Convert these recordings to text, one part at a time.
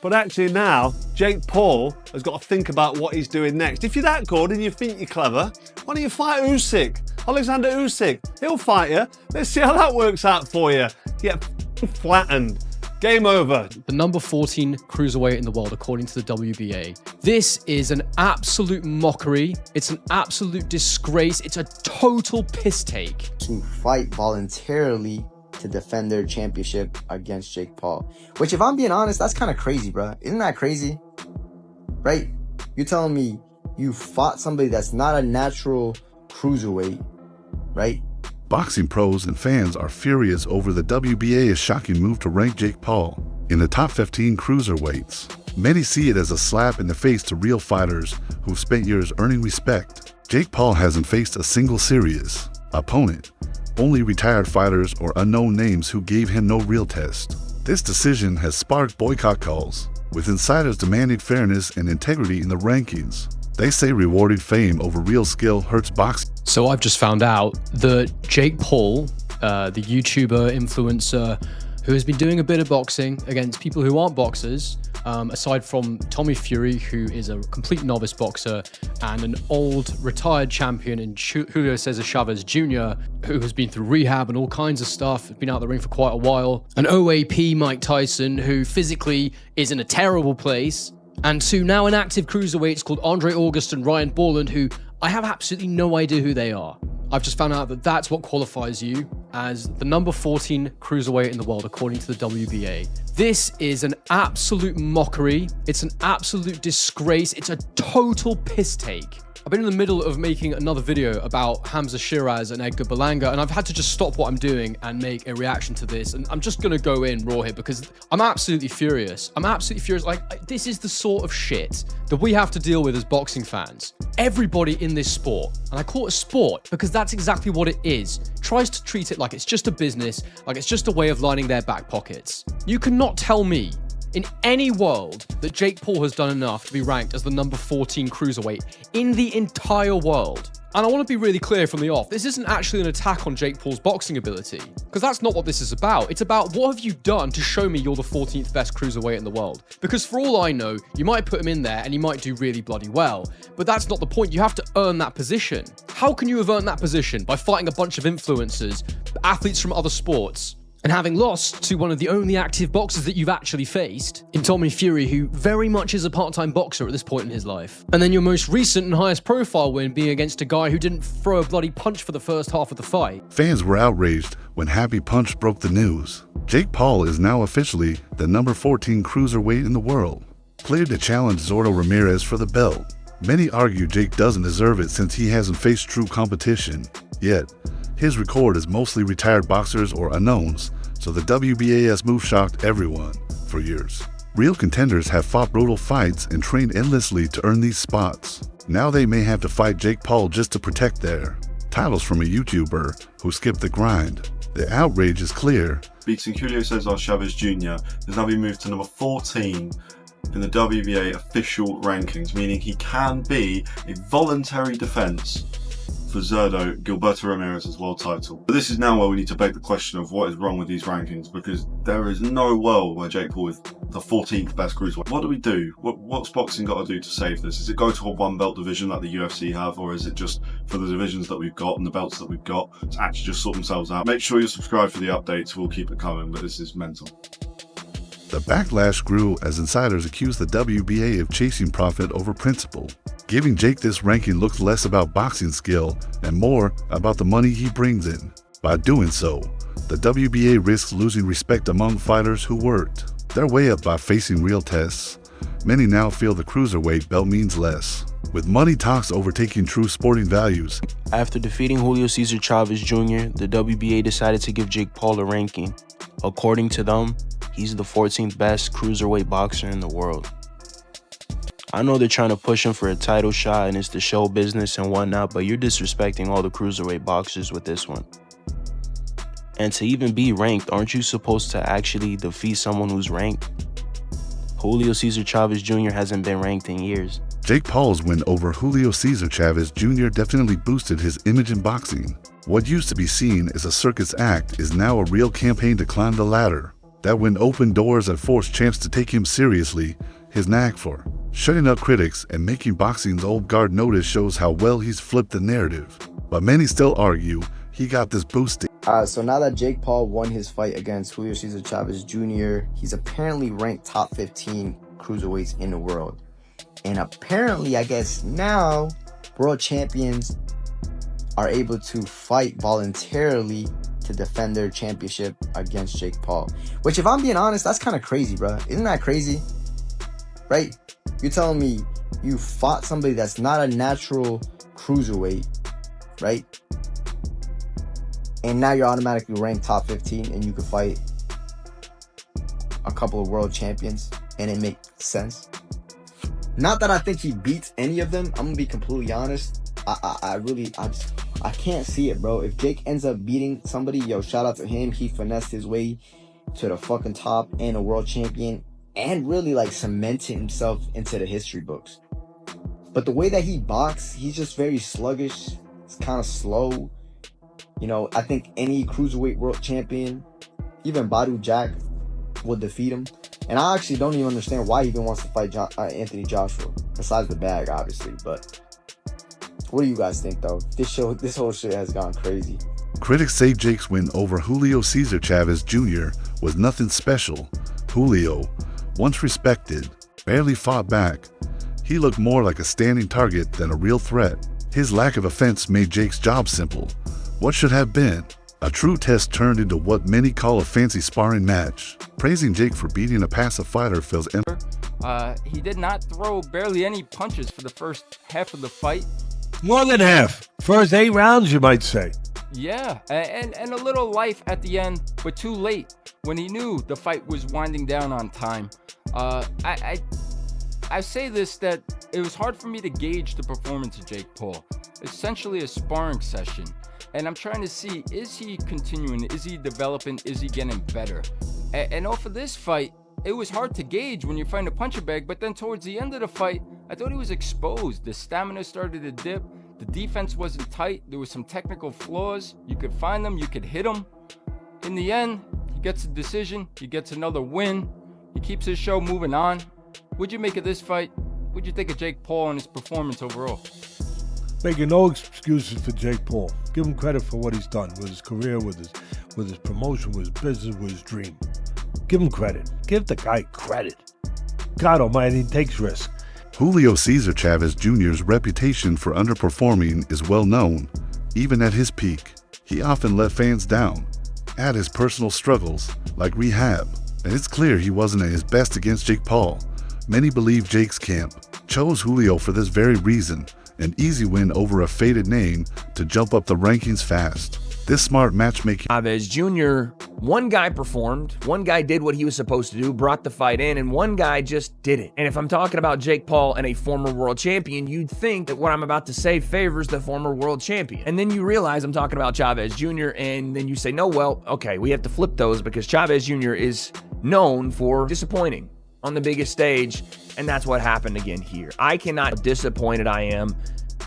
But actually now, Jake Paul has got to think about what he's doing next. If you're that good and you think you're clever, why don't you fight Usyk? Alexander Usyk, he'll fight you. Let's see how that works out for you. Get flattened. Game over. The number 14 cruiserweight in the world, according to the WBA. This is an absolute mockery. It's an absolute disgrace. It's a total piss take. To fight voluntarily to defend their championship against Jake Paul. Which, if I'm being honest, that's kind of crazy, bro. Isn't that crazy? Right? You're telling me you fought somebody that's not a natural cruiserweight, right? Boxing pros and fans are furious over the WBA's shocking move to rank Jake Paul in the top 15 cruiserweights. Many see it as a slap in the face to real fighters who've spent years earning respect. Jake Paul hasn't faced a single serious opponent, only retired fighters or unknown names who gave him no real test. This decision has sparked boycott calls, with insiders demanding fairness and integrity in the rankings. They say rewarding fame over real skill hurts boxing. So I've just found out that Jake Paul, the YouTuber, influencer, who has been doing a bit of boxing against people who aren't boxers, aside from Tommy Fury, who is a complete novice boxer, and an old retired champion in Julio Cesar Chavez Jr., who has been through rehab and all kinds of stuff, has been out of the ring for quite a while, an OAP Mike Tyson, who physically is in a terrible place, and two now inactive cruiserweights called Andre August and Ryan Borland, who I have absolutely no idea who they are. I've just found out that that's what qualifies you as the number 14 cruiserweight in the world, according to the WBA. This is an absolute mockery. It's an absolute disgrace. It's a total piss take. I've been in the middle of making another video about Hamza Shiraz and Edgar Berlanga, and I've had to just stop what I'm doing and make a reaction to this. And I'm just gonna go in raw here because I'm absolutely furious. I'm absolutely furious. Like, this is the sort of shit that we have to deal with as boxing fans. Everybody in this sport, and I call it a sport because that's exactly what it is, tries to treat it like it's just a business, like it's just a way of lining their back pockets. You cannot tell me in any world that Jake Paul has done enough to be ranked as the number 14 cruiserweight in the entire world. And I want to be really clear from the off, this isn't actually an attack on Jake Paul's boxing ability, because that's not what this is about. It's about what have you done to show me you're the 14th best cruiserweight in the world. Because for all I know, you might put him in there and you might do really bloody well, but that's not the point. You have to earn that position. How can you have earned that position? By fighting a bunch of influencers, athletes from other sports, and having lost to one of the only active boxers that you've actually faced in Tommy Fury, who very much is a part-time boxer at this point in his life. And then your most recent and highest profile win being against a guy who didn't throw a bloody punch for the first half of the fight. Fans were outraged when Happy Punch broke the news. Jake Paul is now officially the number 14 cruiserweight in the world, cleared to challenge Zordo Ramirez for the belt. Many argue Jake doesn't deserve it since he hasn't faced true competition. Yet, his record is mostly retired boxers or unknowns, so the WBA's move shocked everyone for years. Real contenders have fought brutal fights and trained endlessly to earn these spots. Now they may have to fight Jake Paul just to protect their titles from a YouTuber who skipped the grind. The outrage is clear. Beating Julio Cesar Chavez Jr. has now been moved to number 14 in the WBA official rankings, meaning he can be a voluntary defense for Zurdo Gilberto Ramirez's world title. But this is now where we need to beg the question of what is wrong with these rankings, because there is no world where Jake Paul is the 14th best cruiserweight. What do we do? What's boxing got to do to save this? Is it go to a one belt division like the UFC have, or is it just for the divisions that we've got and the belts that we've got to actually just sort themselves out? Make sure you subscribe for the updates. We'll keep it coming, but this is mental. The backlash grew as insiders accused the WBA of chasing profit over principle. Giving Jake this ranking looks less about boxing skill and more about the money he brings in. By doing so, the WBA risks losing respect among fighters who worked their way up by facing real tests. Many now feel the cruiserweight belt means less, with money talks overtaking true sporting values. After defeating Julio Cesar Chavez Jr., the WBA decided to give Jake Paul a ranking. According to them, he's the 14th best cruiserweight boxer in the world. I know they're trying to push him for a title shot and it's the show business and whatnot, but you're disrespecting all the cruiserweight boxers with this one. And to even be ranked, aren't you supposed to actually defeat someone who's ranked? Julio Cesar Chavez Jr. hasn't been ranked in years. Jake Paul's win over Julio Cesar Chavez Jr. definitely boosted his image in boxing. What used to be seen as a circus act is now a real campaign to climb the ladder. That win opened doors that forced champs to take him seriously. His knack for shutting up critics and making boxing's old guard notice shows how well he's flipped the narrative. But many still argue he got this boosted. So now that Jake Paul won his fight against Julio Cesar Chavez Jr., he's apparently ranked top 15 cruiserweights in the world. And apparently, I guess now, world champions are able to fight voluntarily to defend their championship against Jake Paul. Which, if I'm being honest, that's kind of crazy, bro. Isn't that crazy? Right? You're telling me you fought somebody that's not a natural cruiserweight, right? And now you're automatically ranked top 15 and you could fight a couple of world champions and it makes sense. Not that I think he beats any of them. I'm gonna be completely honest. I can't see it, bro. If Jake ends up beating somebody, yo, shout out to him. He finessed his way to the fucking top and a world champion and really like cemented himself into the history books. But the way that he boxes, he's just very sluggish. It's kind of slow. You know, I think any cruiserweight world champion, even Badu Jack, will defeat him. And I actually don't even understand why he even wants to fight Anthony Joshua, besides the bag, obviously. But what do you guys think, though? This whole shit has gone crazy. Critics say Jake's win over Julio Cesar Chavez Jr. was nothing special. Julio, once respected, barely fought back. He looked more like a standing target than a real threat. His lack of offense made Jake's job simple. What should have been a true test turned into what many call a fancy sparring match. Praising Jake for beating a passive fighter feels he did not throw barely any punches for the first half of the fight. More than half. First 8 rounds, you might say. Yeah, and a little life at the end, but too late when he knew the fight was winding down on time. I say this, that it was hard for me to gauge the performance of Jake Paul. Essentially a sparring session. And I'm trying to see, is he continuing? Is he developing? Is he getting better? And off of this fight, it was hard to gauge when you're fighting a puncher bag, but then towards the end of the fight, I thought he was exposed. The stamina started to dip. The defense wasn't tight. There was some technical flaws. You could find them. You could hit him. In the end, he gets a decision. He gets another win. He keeps his show moving on. What'd you make of this fight? What'd you think of Jake Paul and his performance overall? Making no excuses for Jake Paul. Give him credit for what he's done with his career, with his promotion, with his business, with his dream. Give him credit. Give the guy credit. God almighty, he takes risks. Julio Cesar Chavez Jr.'s reputation for underperforming is well known. Even at his peak, he often let fans down. Add his personal struggles, like rehab, and it's clear he wasn't at his best against Jake Paul. Many believe Jake's camp chose Julio for this very reason, an easy win over a faded name to jump up the rankings fast. This smart matchmaking. Chavez Jr., one guy performed, one guy did what he was supposed to do, brought the fight in, and one guy just didn't. And if I'm talking about Jake Paul and a former world champion, you'd think that what I'm about to say favors the former world champion. And then you realize I'm talking about Chavez Jr., and then you say, no, well, okay, we have to flip those because Chavez Jr. is known for disappointing on the biggest stage, and that's what happened again here. I cannot how disappointed I am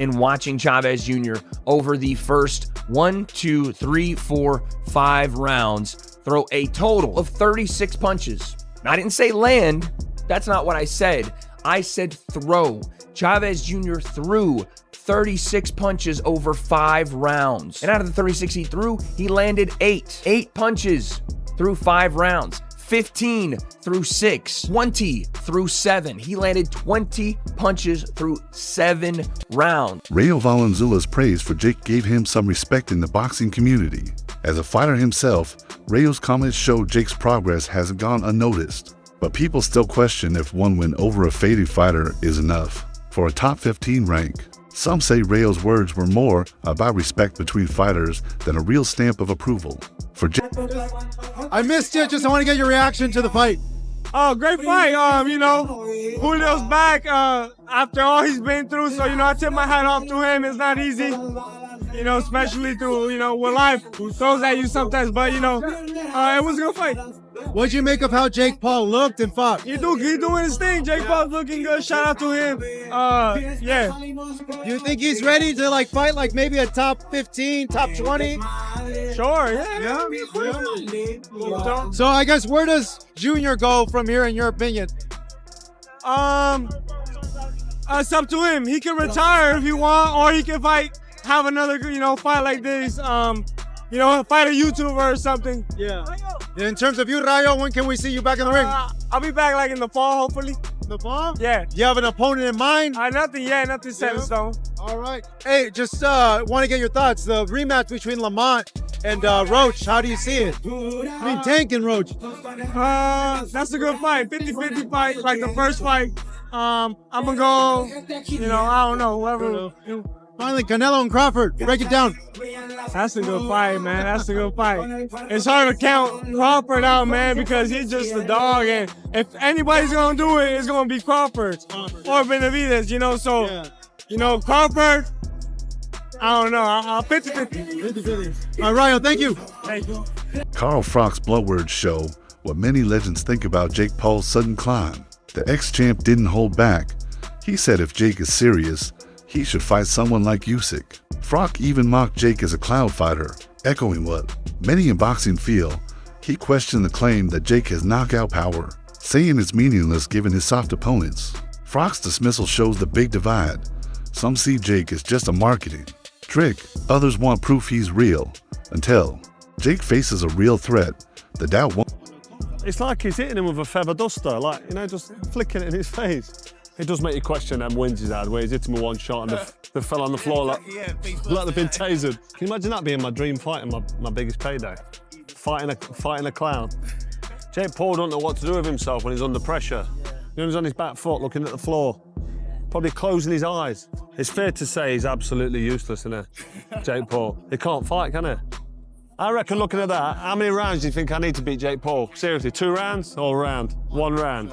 in watching Chavez Jr. over the first 1, 2, 3, 4, 5 rounds throw a total of 36 punches. I didn't say land. That's not what I said. I said throw. Chavez Jr. threw 36 punches over 5 rounds. And out of the 36 he threw, he landed 8. 8 punches through 5 rounds. 15 through 6, 20 through 7. He landed 20 punches through 7 rounds. Rayo Valenzuela's praise for Jake gave him some respect in the boxing community. As a fighter himself, Rayo's comments show Jake's progress hasn't gone unnoticed. But people still question if one win over a faded fighter is enough for a top 15 rank. Some say Rayo's words were more about respect between fighters than a real stamp of approval. For Jake, I missed it. I want to get your reaction to the fight. Oh, great fight. Julio's back after all he's been through. So, I tip my hat off to him. It's not easy, especially through, what life throws at you sometimes. But, it was a good fight. What'd you make of how Jake Paul looked and fought? He doing his thing. Jake Paul's looking good. Shout out to him. Yeah. Do you think he's ready to like fight like maybe a top 15, top 20? Sure, yeah. So I guess where does Junior go from here in your opinion? It's up to him. He can retire if he want, or he can have another, fight like this. Fight a YouTuber or something. Yeah. In terms of you, Rayo, when can we see you back in the ring? I'll be back like in the fall, hopefully. The fall? Yeah. Do you have an opponent in mind? Nothing set in stone. All right. Hey, just want to get your thoughts. The rematch between Lamont and Roach, how do you see it? I mean, Tank and Roach. That's a good fight. 50-50 fight, like the first fight. I'm going to go, I don't know, whoever. Finally, Canelo and Crawford. Break it down. That's a good fight, man. That's a good fight. It's hard to count Crawford out, man, because he's just a dog. And if anybody's going to do it, it's going to be Crawford or Benavidez, So, Crawford, I don't know. I'll 50-50. All right, Rayo, thank you. Thank you. Carl Frock's blood words show what many legends think about Jake Paul's sudden climb. The ex-champ didn't hold back. He said if Jake is serious, he should fight someone like Usyk. Frock even mocked Jake as a cloud fighter, echoing what many in boxing feel. He questioned the claim that Jake has knockout power, saying it's meaningless given his soft opponents. Frock's dismissal shows the big divide. Some see Jake as just a marketing trick, others want proof he's real. Until Jake faces a real threat, the doubt won't. It's like he's hitting him with a feather duster, just flicking it in his face. It does make you question them wins he's had, where he's hit him with one shot and they fell on the floor like they've been tasered. Can you imagine that being my dream fight and my biggest payday? Fighting a clown. Jake Paul don't know what to do with himself when he's under pressure. He's on his back foot looking at the floor, probably closing his eyes. It's fair to say he's absolutely useless, isn't it? Jake Paul. He can't fight, can he? I reckon looking at that, how many rounds do you think I need to beat Jake Paul? Seriously, 2 rounds or a round? 1 round?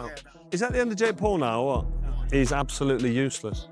Is that the end of Jake Paul now or what? He's absolutely useless.